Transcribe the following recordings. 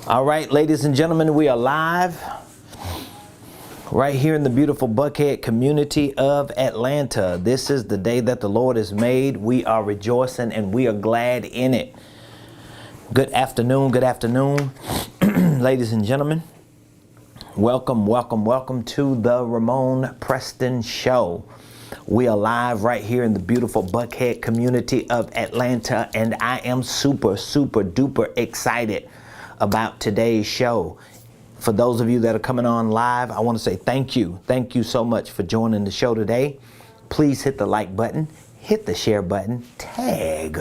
All right, ladies and gentlemen, we are live right here in the beautiful Buckhead community of Atlanta. This is the day that the Lord has made. We are rejoicing and we are glad in it. Good afternoon, ladies and gentlemen. Welcome to the Ramonepreston Show. We are live right here in the beautiful Buckhead community of Atlanta, and I am super duper excited about today's show. For those of you that are coming on live, I want to say thank you. Thank you so much for joining the show today. Please hit the like button, hit the share button, tag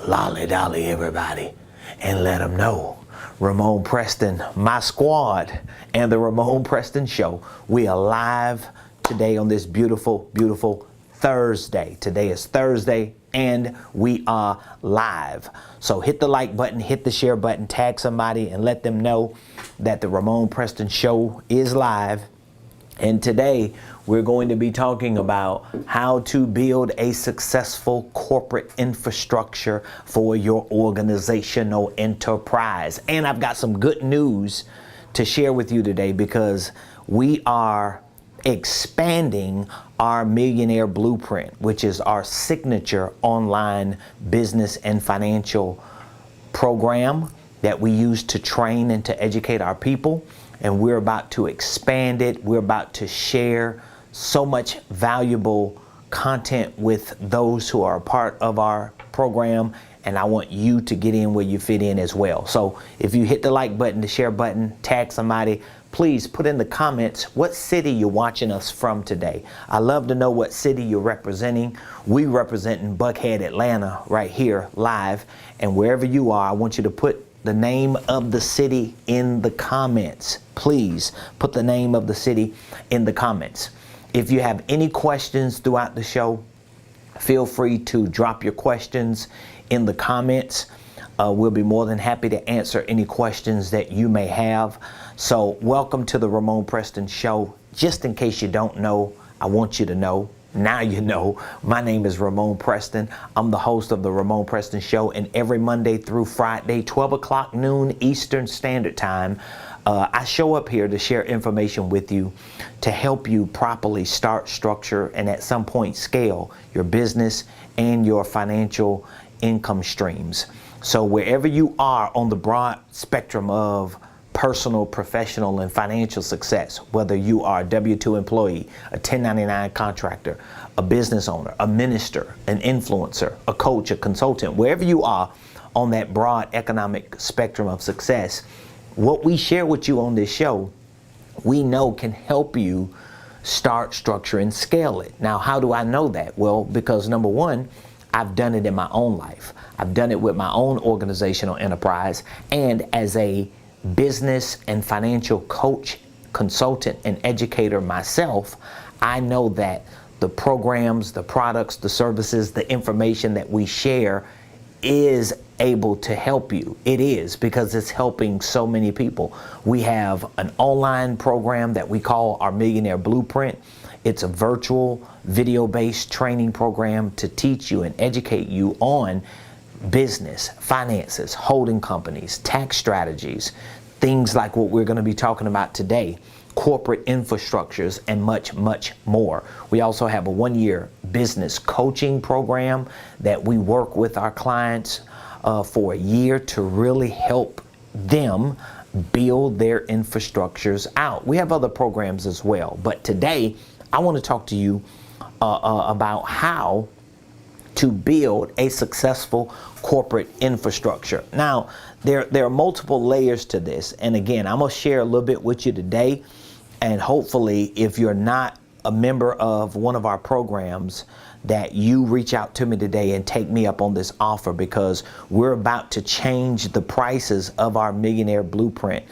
Lolly Dolly everybody, and let them know Ramonepreston, my squad, and the Ramonepreston Show. We are live today on this beautiful Thursday. Today is Thursday and we are live. So hit the like button, hit the share button, tag somebody and let them know that the Ramonepreston Show is live. And today we're going to be talking about how to build a successful corporate infrastructure for your organizational enterprise. And I've got some good news to share with you today because we are expanding our Millionaire Blueprint, which is our signature online business and financial program that we use to train and to educate our people. And we're about to expand it. We're about to share so much valuable content with those who are a part of our program. And I want you to get in where you fit in as well. So if you hit the like button, the share button, tag somebody, please put in the comments what city you're watching us from today. I love to know what city you're representing. We representing Buckhead, Atlanta right here live. And wherever you are, I want you to put the name of the city in the comments. Please put the name of the city in the comments. If you have any questions throughout the show, feel free to drop your questions in the comments. We'll be more than happy to answer any questions that you may have. So welcome to the Ramonepreston Show. Just in case you don't know, I want you to know. Now you know. My name is Ramonepreston. I'm the host of the Ramonepreston Show, and every Monday through Friday, 12 o'clock noon Eastern Standard Time, I show up here to share information with you to help you properly start, structure, and at some point scale your business and your financial income streams. So wherever you are on the broad spectrum of personal, professional, and financial success, whether you are a W-2 employee, a 1099 contractor, a business owner, a minister, an influencer, a coach, a consultant, wherever you are on that broad economic spectrum of success, what we share with you on this show, we know can help you start, structure, and scale it. Now, how do I know that? Well, because number one, I've done it in my own life. I've done it with my own organizational enterprise, and as a business and financial coach, consultant, and educator myself, I know that the programs, the products, the services, the information that we share is able to help you. It is, because it's helping so many people. We have an online program that we call our Millionaire Blueprint. It's a virtual video-based training program to teach you and educate you on business, finances, holding companies, tax strategies, things like what we're going to be talking about today, corporate infrastructures, and much more. We also have a one-year business coaching program that we work with our clients for a year to really help them build their infrastructures out. We have other programs as well, but today I want to talk to you about how to build a successful corporate infrastructure. Now, there are multiple layers to this. And again, I'm going to share a little bit with you today. And hopefully, if you're not a member of one of our programs, that you reach out to me today and take me up on this offer, because we're about to change the prices of our Millionaire Blueprint.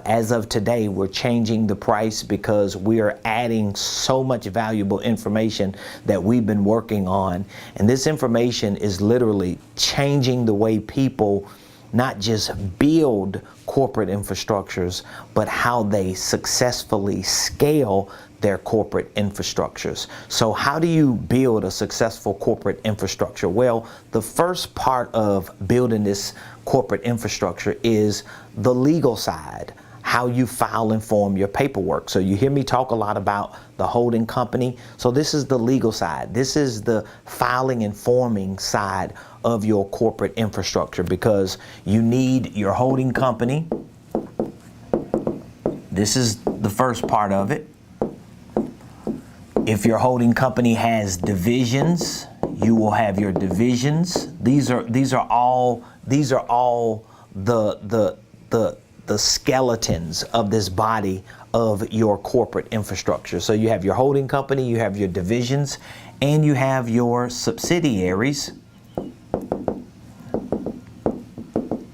As of today, we're changing the price because we are adding so much valuable information that we've been working on. And this information is literally changing the way people not just build corporate infrastructures, but how they successfully scale their corporate infrastructures. So how do you build a successful corporate infrastructure? Well, the first part of building this corporate infrastructure is the legal side, how you file and form your paperwork. So you hear me talk a lot about the holding company. So this is the legal side. This is the filing and forming side of your corporate infrastructure, because you need your holding company. This is the first part of it. If your holding company has divisions, you will have your divisions. These are all the skeletons of this body of your corporate infrastructure. So you have your holding company, you have your divisions, and you have your subsidiaries.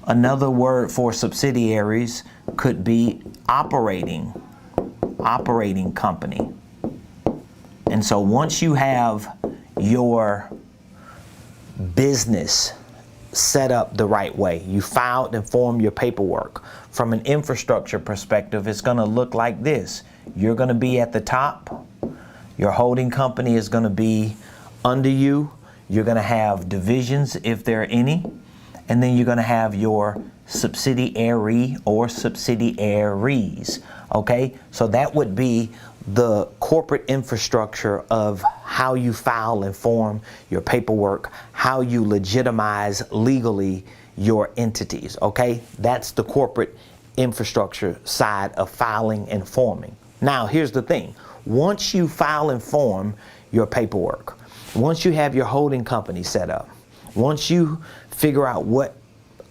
Another word for subsidiaries could be operating company. And so once you have your business set up the right way, you filed and formed your paperwork, from an infrastructure perspective, it's going to look like this. You're going to be at the top. Your holding company is going to be under you. You're going to have divisions, if there are any. And then you're going to have your subsidiary or subsidiaries. Okay, so that would be the corporate infrastructure of how you file and form your paperwork, how you legitimize legally your entities. Okay, that's the corporate infrastructure side of filing and forming. Now, here's the thing. Once you file and form your paperwork, once you have your holding company set up, once you figure out what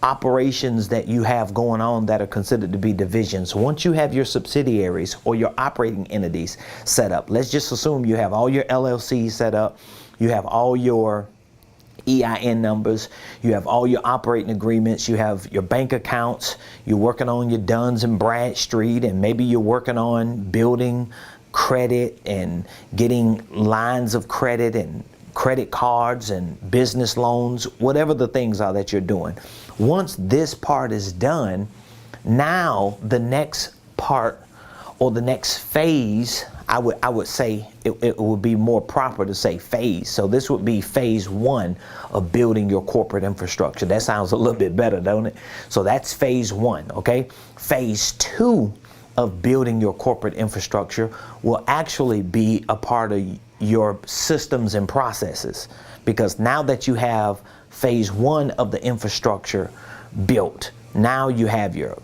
operations that you have going on that are considered to be divisions, once you have your subsidiaries or your operating entities set up, let's just assume you have all your LLCs set up, you have all your EIN numbers, you have all your operating agreements, you have your bank accounts, you're working on your Duns and Bradstreet, and maybe you're working on building credit and getting lines of credit and credit cards and business loans, whatever the things are that you're doing. Once this part is done, now the next part or the next phase, I would say it would be more proper to say phase. So this would be phase 1 of building your corporate infrastructure. That sounds a little bit better, don't it? So that's phase 1, okay? Phase 2 of building your corporate infrastructure will actually be a part of your systems and processes, because now that you have phase 1 of the infrastructure built, now you have your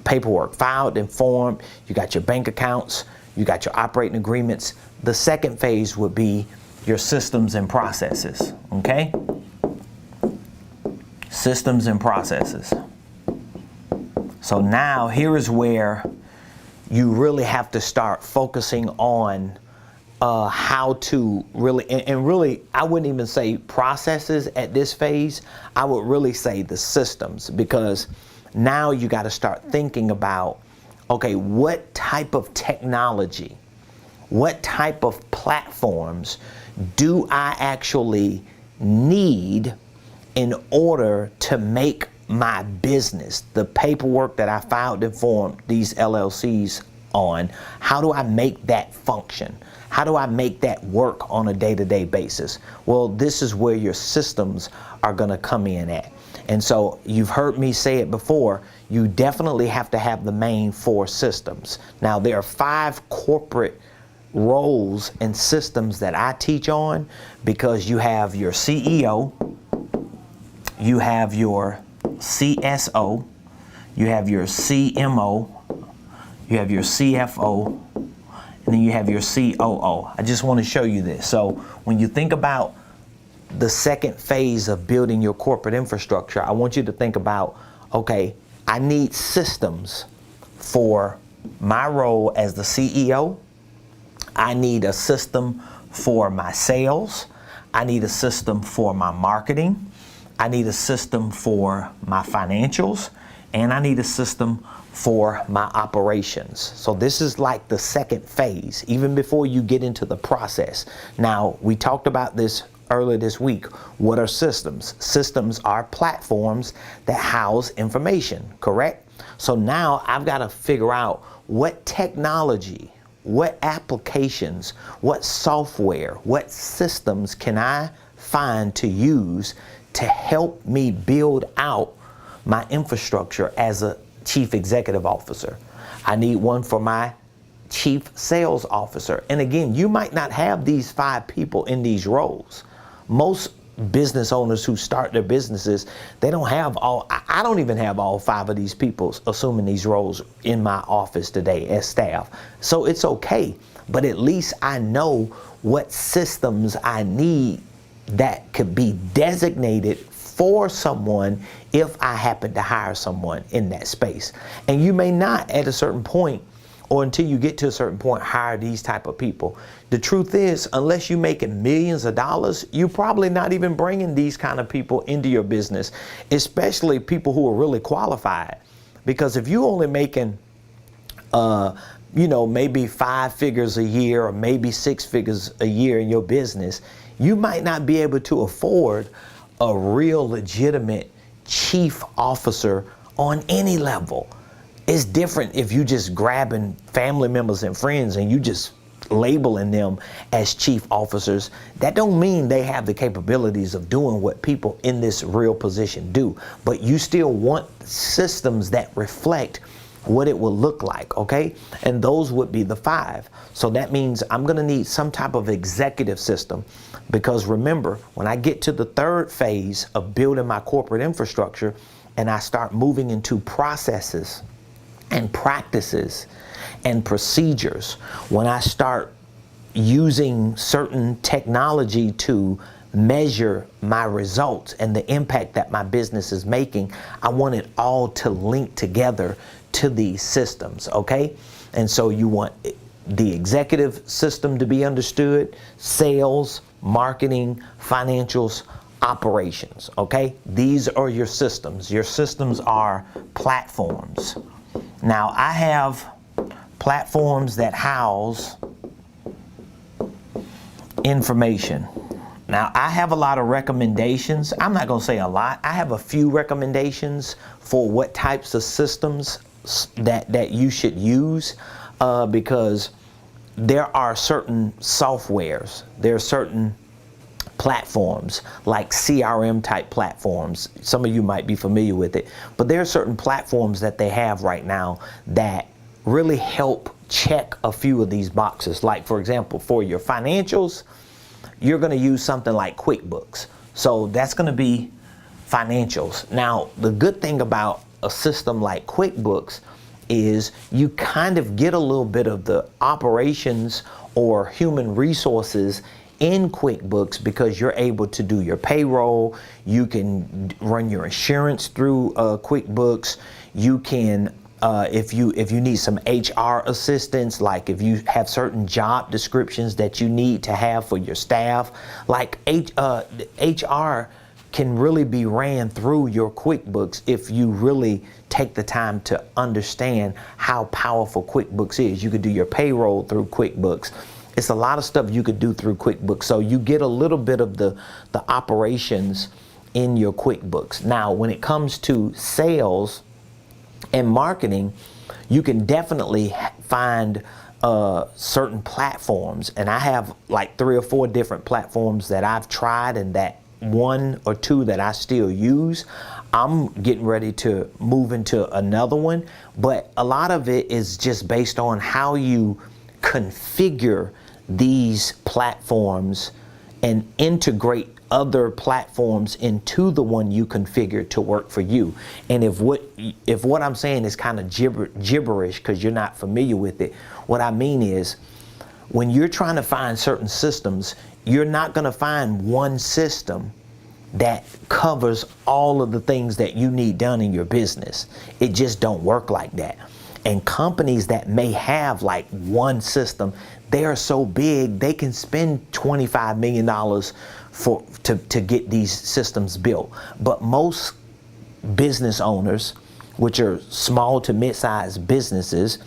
paperwork filed and formed, you got your bank accounts, you got your operating agreements. The second phase would be your systems and processes, okay? Systems and processes. So now here is where you really have to start focusing on how to really, and really, I wouldn't even say processes at this phase. I would really say the systems, because now you got to start thinking about, okay, what type of technology, what type of platforms do I actually need in order to make my business, the paperwork that I filed and formed these LLCs on, how do I make that function? How do I make that work on a day-to-day basis? Well, this is where your systems are going to come in at. And so you've heard me say it before, you definitely have to have the main 4 systems. Now, there are 5 corporate roles and systems that I teach on, because you have your CEO, you have your CSO, you have your CMO, you have your CFO, and then you have your COO. I just want to show you this. So when you think about the second phase of building your corporate infrastructure, I want you to think about, okay, I need systems for my role as the CEO. I need a system for my sales. I need a system for my marketing. I need a system for my financials. And I need a system for my operations. So this is like the second phase, even before you get into the process. Now, we talked about this earlier this week. What are systems? Systems are platforms that house information, correct? So now I've got to figure out what technology, what applications, what software, what systems can I find to use to help me build out my infrastructure as a chief executive officer. I need one for my chief sales officer. And again, you might not have these 5 people in these roles. Most business owners who start their businesses, they don't have all, I don't even have all 5 of these people assuming these roles in my office today as staff. So it's okay, but at least I know what systems I need that could be designated for someone if I happen to hire someone in that space. And you may not at a certain point, or until you get to a certain point, hire these type of people. The truth is, unless you're making millions of dollars, you're probably not even bringing these kind of people into your business, especially people who are really qualified. Because if you're only making, maybe 5 figures a year or maybe 6 figures a year in your business, you might not be able to afford a real legitimate chief officer on any level. It's different if you just grabbing family members and friends and you just labeling them as chief officers. That don't mean they have the capabilities of doing what people in this real position do, but you still want systems that reflect what it will look like, okay? And those would be the 5. So that means I'm gonna need some type of executive system, because remember, when I get to the 3rd phase of building my corporate infrastructure and I start moving into processes and practices and procedures, when I start using certain technology to measure my results and the impact that my business is making, I want it all to link together to these systems, okay? And so you want the executive system to be understood, sales, marketing, financials, operations, okay? These are your systems. Your systems are platforms. Now, I have platforms that house information. Now, I have a lot of recommendations. I'm not going to say a lot. I have a few recommendations for what types of systems that you should use, because there are certain softwares, there are certain platforms like CRM type platforms. Some of you might be familiar with it, but there are certain platforms that they have right now that really help check a few of these boxes. Like, for example, for your financials, you're going to use something like QuickBooks. So that's going to be financials. Now, the good thing about a system like QuickBooks is you kind of get a little bit of the operations or human resources in QuickBooks, because you're able to do your payroll, you can run your insurance through QuickBooks, you can if you need some HR assistance, like if you have certain job descriptions that you need to have for your staff, like HR can really be ran through your QuickBooks if you really take the time to understand how powerful QuickBooks is. You could do your payroll through QuickBooks. It's a lot of stuff you could do through QuickBooks. So you get a little bit of the operations in your QuickBooks. Now, when it comes to sales and marketing, you can definitely find certain platforms. And I have like 3 or 4 different platforms that I've tried, and that 1 or 2 that I still use. I'm getting ready to move into another one, but a lot of it is just based on how you configure these platforms and integrate other platforms into the one you configure to work for you. And if what I'm saying is kind of gibberish because you're not familiar with it, what I mean is, when you're trying to find certain systems, you're not going to find one system that covers all of the things that you need done in your business. It just don't work like that. And companies that may have like one system, they are so big they can spend $25 million to get these systems built. But most business owners, which are small to mid-sized businesses,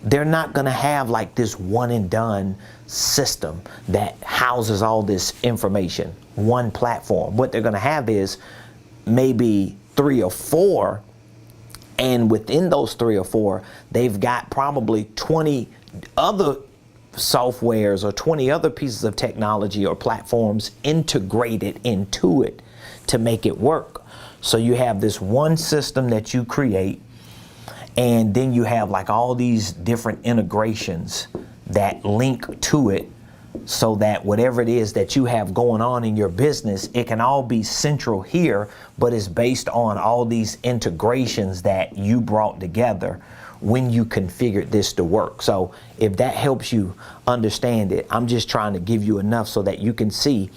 they're not going to have like this one and done system that houses all this information, one platform. What they're going to have is maybe 3 or 4, and within those 3 or 4, they've got probably 20 other softwares or 20 other pieces of technology or platforms integrated into it to make it work. So you have this one system that you create, and then you have like all these different integrations that link to it, so that whatever it is that you have going on in your business, it can all be central here, but it's based on all these integrations that you brought together when you configured this to work. So if that helps you understand it, I'm just trying to give you enough so that you can see,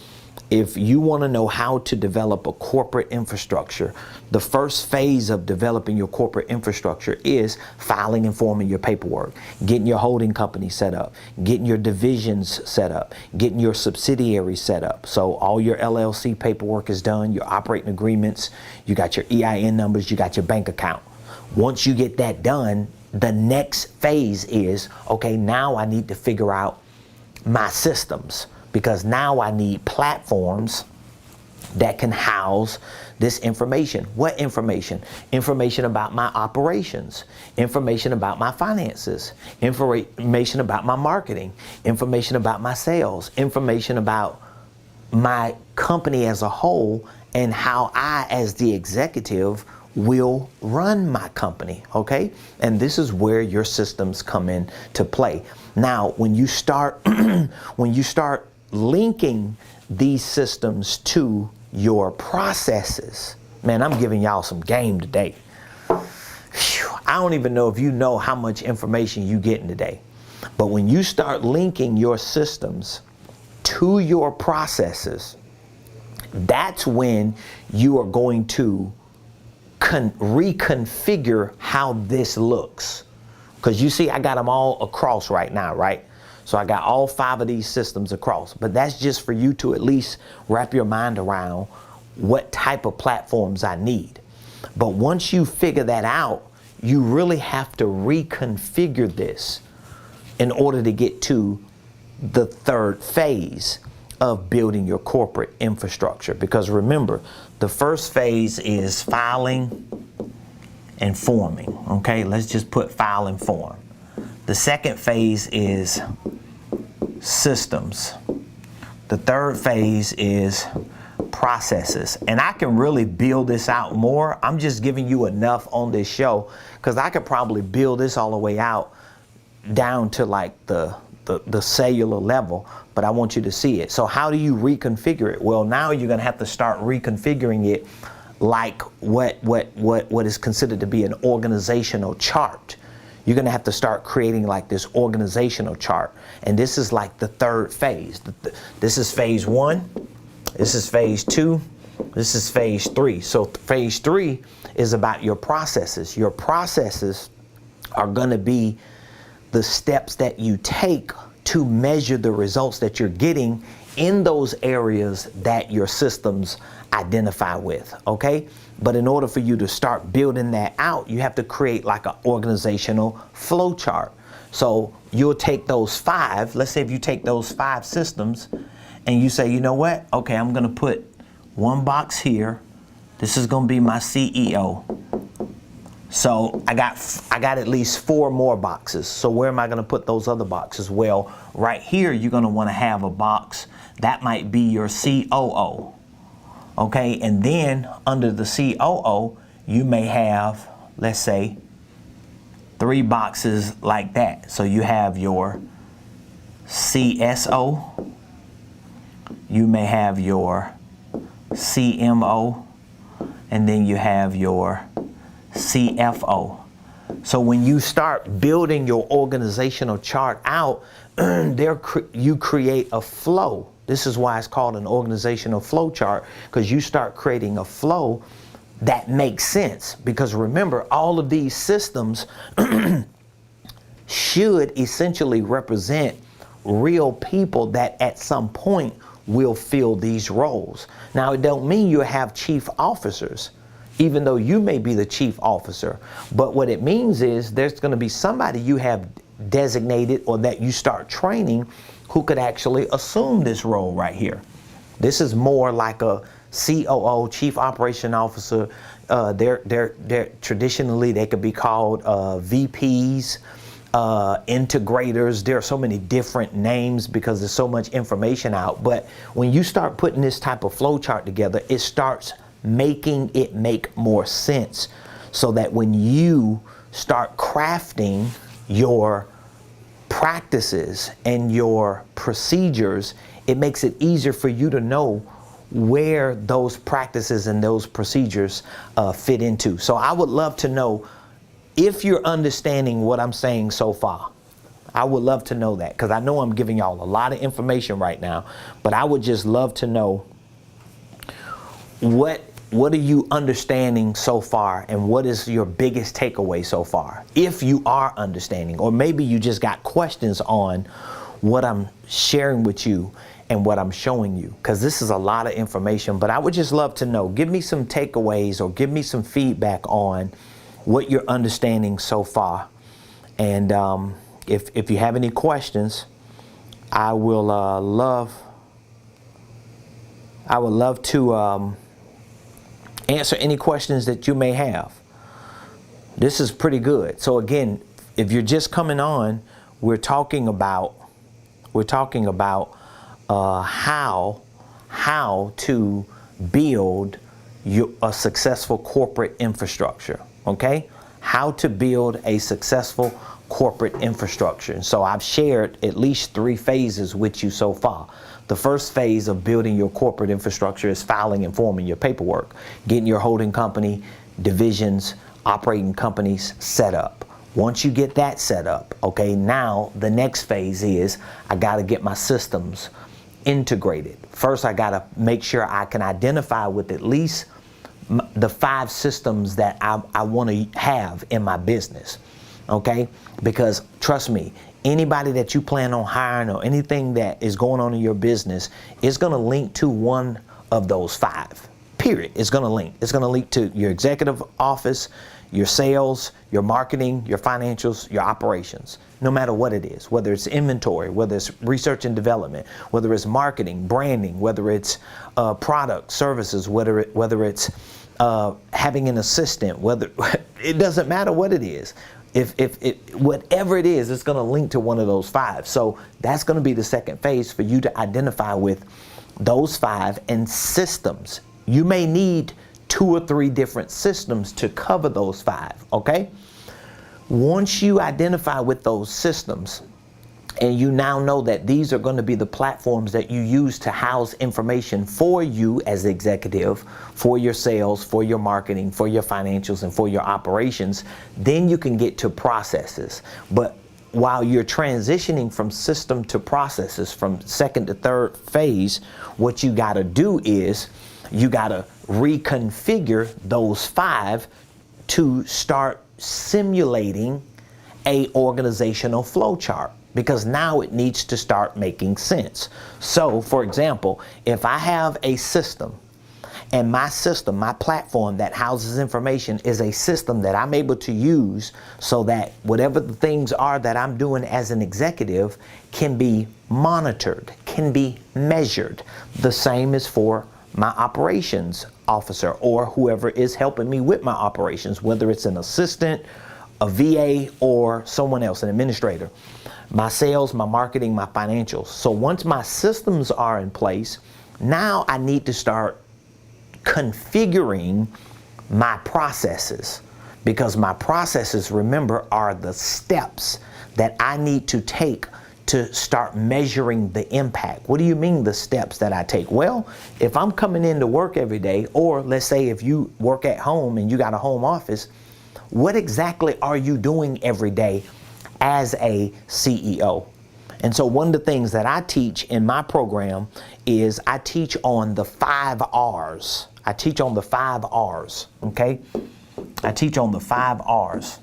if you want to know how to develop a corporate infrastructure, the first phase of developing your corporate infrastructure is filing and forming your paperwork, getting your holding company set up, getting your divisions set up, getting your subsidiaries set up. So all your LLC paperwork is done, your operating agreements, you got your EIN numbers, you got your bank account. Once you get that done, the next phase is, okay, now I need to figure out my systems, because now I need platforms that can house this information. What information? Information about my operations, information about my finances, information about my marketing, information about my sales, information about my company as a whole, and how I, as the executive, will run my company, okay? And this is where your systems come into play. Now, when you start linking these systems to your processes, man, I'm giving y'all some game today. Whew, I don't even know if you know how much information you getting today. But when you start linking your systems to your processes, that's when you are going to reconfigure how this looks. Because you see, I got them all across right now, right? So I got all 5 of these systems across, but that's just for you to at least wrap your mind around what type of platforms I need. But once you figure that out, you really have to reconfigure this in order to get to the 3rd phase of building your corporate infrastructure. Because remember, the first phase is filing and forming. Okay, let's just put file and form. The second phase is systems. The third phase is processes. And I can really build this out more. I'm just giving you enough on this show because I could probably build this all the way out down to like the cellular level, but I want you to see it. So how do you reconfigure it? Well, now you're going to have to start reconfiguring it like what is considered to be an organizational chart. You're going to have to start creating like this organizational chart. And this is like the third phase. This is phase 1. This is phase 2. This is phase 3. So phase 3 is about your processes. Your processes are going to be the steps that you take to measure the results that you're getting in those areas that your systems identify with, okay? But in order for you to start building that out, you have to create like an organizational flow chart. So you'll take those 5, let's say if you take those 5 systems and you say, you know what? Okay, I'm gonna put one box here. This is gonna be my CEO. So I got at least 4 more boxes. So where am I going to put those other boxes? Well, right here, you're going to want to have a box that might be your COO. Okay, and then under the COO, you may have, let's say, 3 boxes like that. So you have your CSO, you may have your CMO, and then you have your CFO. So when you start building your organizational chart out, you create a flow. This is why it's called an organizational flow chart, because you start creating a flow that makes sense. Because remember, all of these systems should essentially represent real people that at some point will fill these roles. Now, it don't mean you have chief officers. even though you may be the chief officer. But what it means is there's going to be somebody you have designated or that you start training who could actually assume this role right here. This is more like a COO, Chief Operation Officer. They're traditionally, they could be called VPs, integrators. There are so many different names because there's so much information out. But when you start putting this type of flow chart together, it starts making it make more sense, so that when you start crafting your practices and your procedures, it makes it easier for you to know where those practices and those procedures fit into. So I would love to know if you're understanding what I'm saying so far. I would love to know that, because I know I'm giving y'all a lot of information right now, but I would just love to know what are you understanding so far, and what is your biggest takeaway so far, if you are understanding, or maybe you just got questions on what I'm sharing with you and what I'm showing you, because this is a lot of information. But I would just love to know, give me some takeaways or give me some feedback on what you're understanding so far. And if you have any questions, I would love to answer any questions that you may have. This is pretty good. So again, if you're just coming on, we're talking about how to build a successful corporate infrastructure. Okay, how to build a successful corporate infrastructure. And so I've shared at least 3 phases with you so far. The first phase of building your corporate infrastructure is filing and forming your paperwork, getting your holding company, divisions, operating companies set up. Once you get that set up, okay, now the next phase is I got to get my systems integrated. First, I got to make sure I can identify with at least the 5 systems that I want to have in my business. Okay, because trust me, anybody that you plan on hiring or anything that is going on in your business is going to link to one of those 5. Period. It's going to link. It's going to link to your executive office, your sales, your marketing, your financials, your operations, no matter what it is, whether it's inventory, whether it's research and development, whether it's marketing, branding, whether it's product, services, whether it's having an assistant, whether it doesn't matter what it is. If whatever it is, it's going to link to one of those 5. So that's going to be the second phase for you to identify with those 5 and systems. You may need 2 or 3 different systems to cover those 5. Okay. Once you identify with those systems, and you now know that these are going to be the platforms that you use to house information for you as executive, for your sales, for your marketing, for your financials, and for your operations, then you can get to processes. But while you're transitioning from system to processes, from second to third phase, what you got to do is you got to reconfigure those 5 to start simulating a organizational flow chart, because now it needs to start making sense. So for example, if I have a system, and my system, my platform that houses information is a system that I'm able to use so that whatever the things are that I'm doing as an executive can be monitored, can be measured. The same is for my operations officer or whoever is helping me with my operations, whether it's an assistant, a VA, or someone else, an administrator. My sales, my marketing, my financials. So once my systems are in place, now I need to start configuring my processes, because my processes, remember, are the steps that I need to take to start measuring the impact. What do you mean the steps that I take? Well, if I'm coming into work every day, or let's say if you work at home and you got a home office, what exactly are you doing every day as a CEO? And so one of the things that I teach in my program is I teach on the 5 R's. I teach on the 5 R's, okay? I teach on the 5 R's.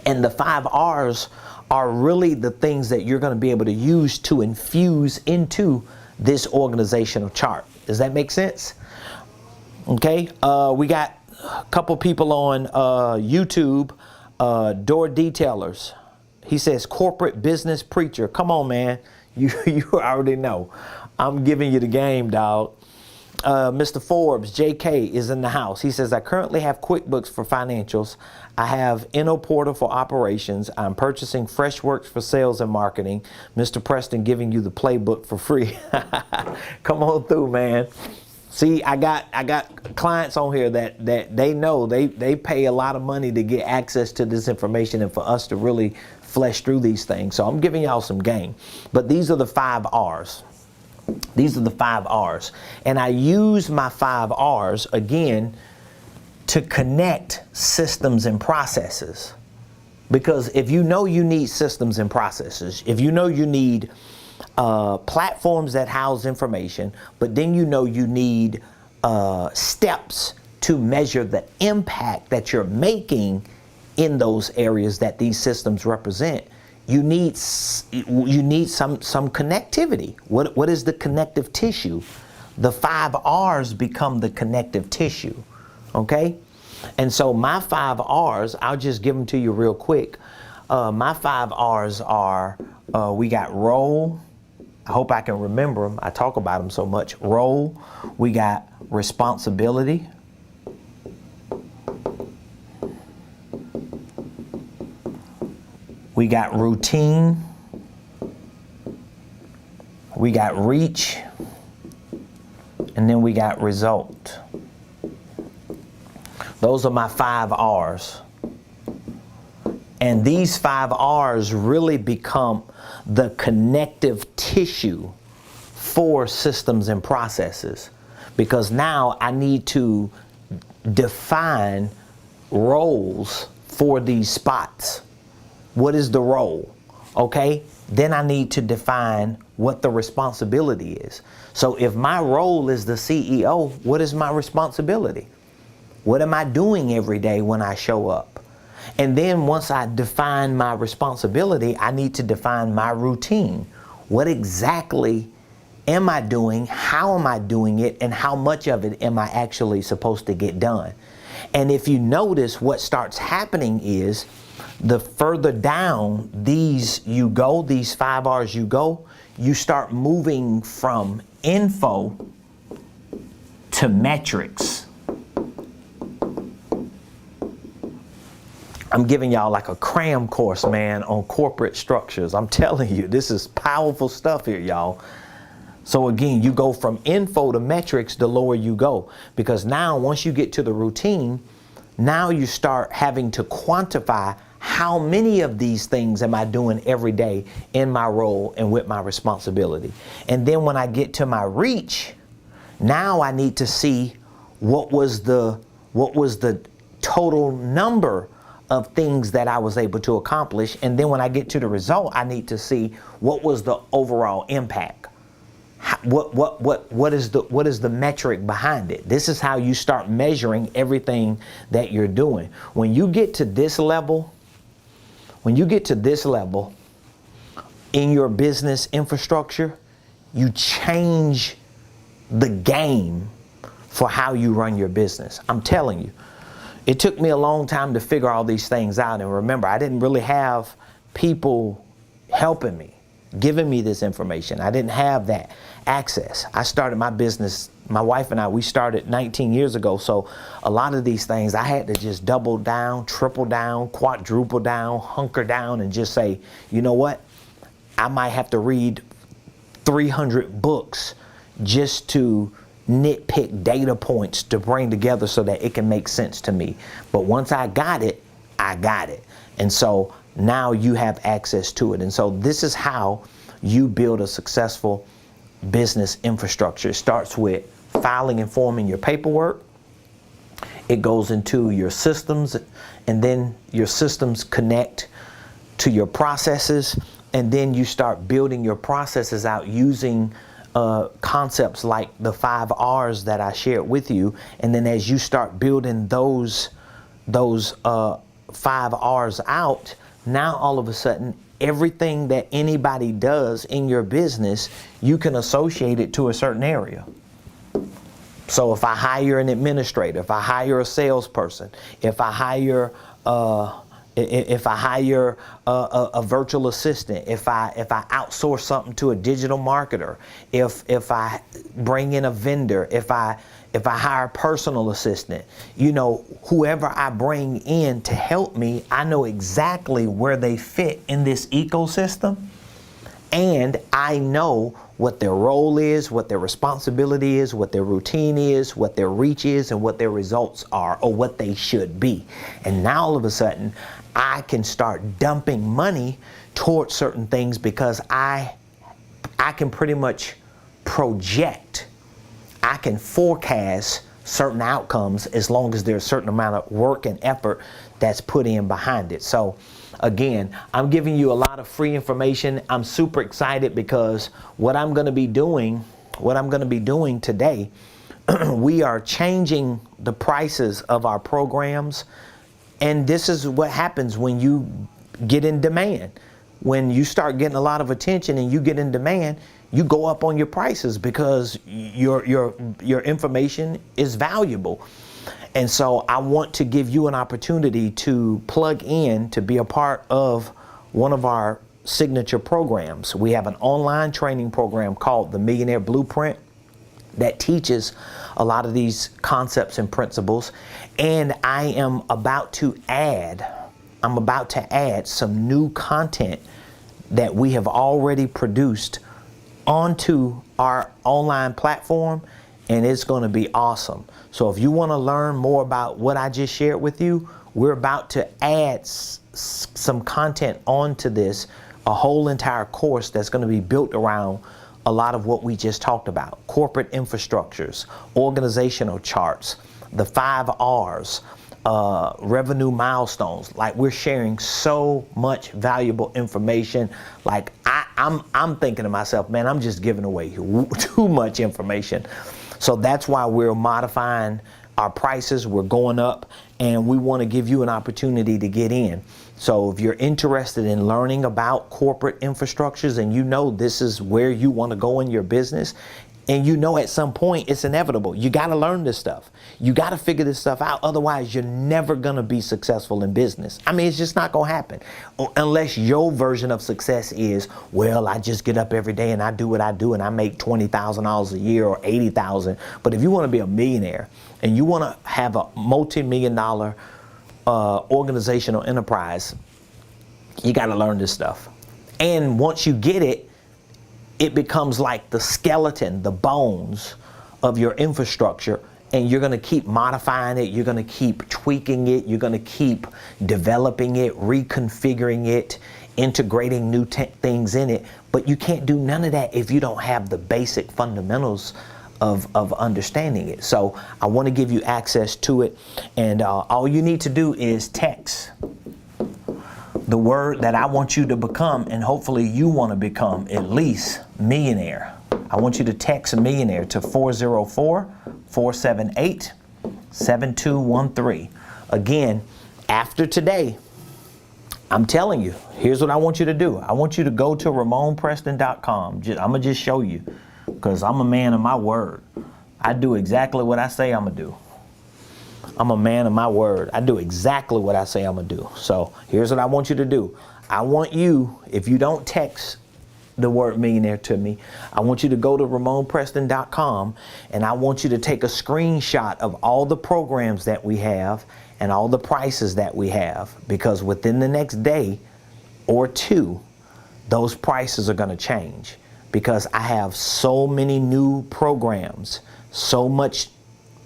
And the 5 R's are really the things that you're going to be able to use to infuse into this organizational chart. Does that make sense? Okay, we got a couple people on YouTube, door detailers. He says, corporate business preacher. Come on, man. You already know. I'm giving you the game, dog. Mr. Forbes, JK, is in the house. He says, I currently have QuickBooks for financials. I have InnoPortal for operations. I'm purchasing Freshworks for sales and marketing. Mr. Preston giving you the playbook for free. Come on through, man. See, I got clients on here that they know they pay a lot of money to get access to this information and for us to really flesh through these things. So I'm giving y'all some game. But these are the 5 R's. These are the 5 R's. And I use my 5 R's, again, to connect systems and processes. Because if you know you need systems and processes, if you know you need platforms that house information, but then you know you need steps to measure the impact that you're making in those areas that these systems represent, you need some connectivity. What is the connective tissue? The 5 R's become the connective tissue, okay? And so my 5 R's, I'll just give them to you real quick. My 5 R's are, we got role. I hope I can remember them. I talk about them so much. Role. We got responsibility. We got routine. We got reach. And then we got result. Those are my 5 R's. And these 5 R's really become the connective tissue for systems and processes. Because now I need to define roles for these spots. What is the role? Okay? Then I need to define what the responsibility is. So if my role is the CEO, what is my responsibility? What am I doing every day when I show up? And then once I define my responsibility, I need to define my routine. What exactly am I doing? How am I doing it? And how much of it am I actually supposed to get done? And if you notice, what starts happening is the further down these 5 R's you go, you start moving from info to metrics. I'm giving y'all like a cram course, man, on corporate structures. I'm telling you, this is powerful stuff here, y'all. So again, you go from info to metrics the lower you go. Because now once you get to the routine, now you start having to quantify how many of these things am I doing every day in my role and with my responsibility. And then when I get to my reach, now I need to see what was the total number of things that I was able to accomplish. And then when I get to the result, I need to see what was the overall impact. What is the metric behind it? This is how you start measuring everything that you're doing. When you get to this level in your business infrastructure, you change the game for how you run your business. I'm telling you. It took me a long time to figure all these things out. And remember, I didn't really have people helping me, giving me this information. I didn't have that access. I started my business, my wife and I, we started 19 years ago. So a lot of these things, I had to just double down, triple down, quadruple down, hunker down, and just say, you know what? I might have to read 300 books just to nitpick data points to bring together so that it can make sense to me. But once I got it, I got it. And so now you have access to it. And so this is how you build a successful business infrastructure. It starts with filing and forming your paperwork. It goes into your systems, and then your systems connect to your processes. And then you start building your processes out using concepts like the 5 R's that I shared with you. And then as you start building those 5 R's out, now all of a sudden, everything that anybody does in your business, you can associate it to a certain area. So if I hire an administrator, if I hire a salesperson, if I hire a virtual assistant, if I outsource something to a digital marketer, if I bring in a vendor, if I hire a personal assistant, you know, whoever I bring in to help me, I know exactly where they fit in this ecosystem, and I know what their role is, what their responsibility is, what their routine is, what their reach is, and what their results are, or what they should be. And now all of a sudden, I can start dumping money towards certain things because I can pretty much project. I can forecast certain outcomes as long as there's a certain amount of work and effort that's put in behind it. So again, I'm giving you a lot of free information. I'm super excited because what I'm going to be doing today, we are changing the prices of our programs. And this is what happens when you get in demand. When you start getting a lot of attention and you get in demand, you go up on your prices because your information is valuable. And so I want to give you an opportunity to plug in to be a part of one of our signature programs. We have an online training program called the Millionaire Blueprint that teaches a lot of these concepts and principles. And I am about to add some new content that we have already produced onto our online platform, and it's going to be awesome. So if you want to learn more about what I just shared with you, we're about to add some content onto this, a whole entire course that's going to be built around a lot of what we just talked about: corporate infrastructures, organizational charts, the 5 R's, revenue milestones. Like, we're sharing so much valuable information. Like, I'm thinking to myself, man, I'm just giving away too much information. So that's why we're modifying our prices. We're going up, and we want to give you an opportunity to get in. So if you're interested in learning about corporate infrastructures, and you know this is where you want to go in your business, and you know at some point it's inevitable, you got to learn this stuff. You got to figure this stuff out. Otherwise, you're never going to be successful in business. I mean, it's just not going to happen unless your version of success is, well, I just get up every day and I do what I do and I make $20,000 a year or $80,000. But if you want to be a millionaire and you want to have a multi-million-dollar organizational enterprise, you got to learn this stuff. And once you get it, it becomes like the skeleton, the bones of your infrastructure, and you're going to keep modifying it, you're going to keep tweaking it, you're going to keep developing it, reconfiguring it, integrating new things in it. But you can't do none of that if you don't have the basic fundamentals of understanding it. So I want to give you access to it, and all you need to do is text the word that I want you to become, and hopefully you want to become at least millionaire. I want you to text millionaire to 404-478-7213. Again, after today, I'm telling you, here's what I want you to do. I want you to go to Ramonepreston.com. I'm going to just show you, because I'm a man of my word. I do exactly what I say I'm going to do. I'm a man of my word. I do exactly what I say I'm going to do. So here's what I want you to do. I want you, if you don't text the word millionaire to me, I want you to go to Ramonepreston.com, and I want you to take a screenshot of all the programs that we have and all the prices that we have, because within the next day or two, those prices are going to change, because I have so many new programs, so much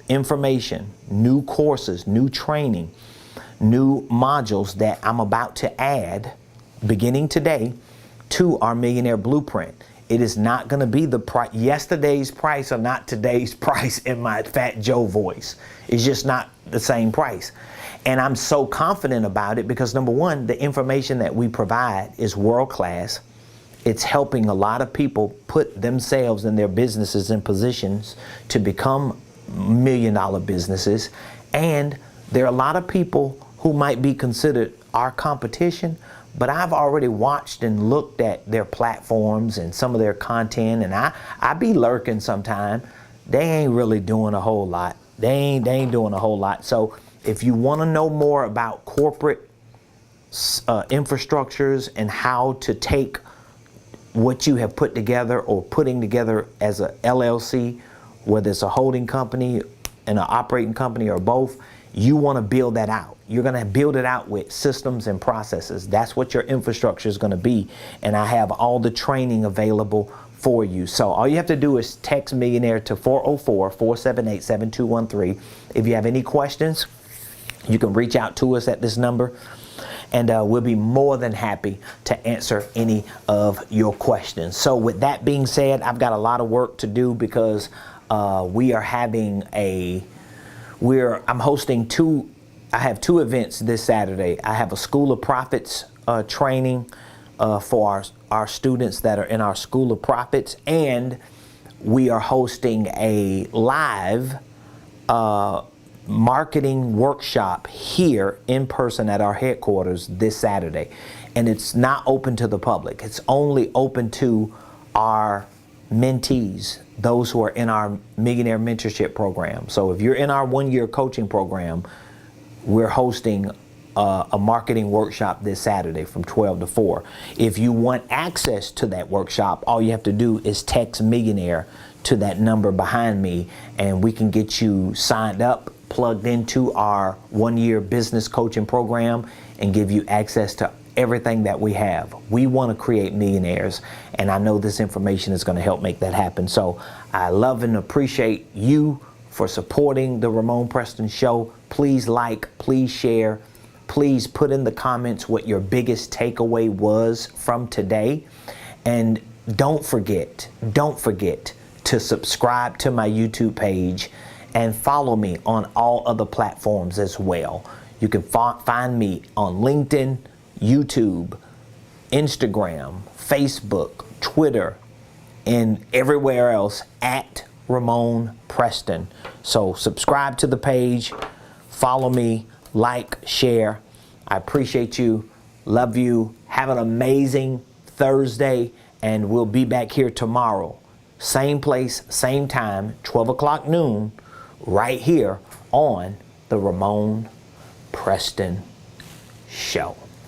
information, new courses, new training, new modules that I'm about to add beginning today to our Millionaire Blueprint. It is not going to be the price. Yesterday's price or not today's price in my Fat Joe voice. It's just not the same price. And I'm so confident about it because, number one, the information that we provide is world class. It's helping a lot of people put themselves and their businesses in positions to become million-dollar businesses. And there are a lot of people who might be considered our competition, but I've already watched and looked at their platforms and some of their content, and I be lurking sometime they ain't really doing a whole lot. They ain't doing a whole lot. So if you want to know more about corporate infrastructures and how to take what you have put together or putting together as a LLC, whether it's a holding company and an operating company or both, you want to build that out. You're going to build it out with systems and processes. That's what your infrastructure is going to be. And I have all the training available for you. So all you have to do is text Millionaire to 404-478-7213. If you have any questions, you can reach out to us at this number, and we'll be more than happy to answer any of your questions. So with that being said, I've got a lot of work to do because we are having I'm hosting I have two events this Saturday. I have a School of Prophets training for our students that are in our School of Prophets, and we are hosting a live marketing workshop here in person at our headquarters this Saturday. And it's not open to the public. It's only open to our mentees, those who are in our Millionaire Mentorship Program. So if you're in our one-year coaching program, we're hosting a marketing workshop this Saturday from 12 to 4. If you want access to that workshop, all you have to do is text Millionaire to that number behind me, and we can get you signed up, plugged into our one-year business coaching program, and give you access to everything that we have. We want to create millionaires, and I know this information is going to help make that happen. So I love and appreciate you for supporting the Ramonepreston Show. Please like, please share, please put in the comments what your biggest takeaway was from today. And don't forget to subscribe to my YouTube page and follow me on all other platforms as well. You can find me on LinkedIn, YouTube, Instagram, Facebook, Twitter, and everywhere else at Ramonepreston. So subscribe to the page, follow me, like, share. I appreciate you, love you. Have an amazing Thursday, and we'll be back here tomorrow. Same place, same time, 12 o'clock noon, right here on the Ramonepreston Show.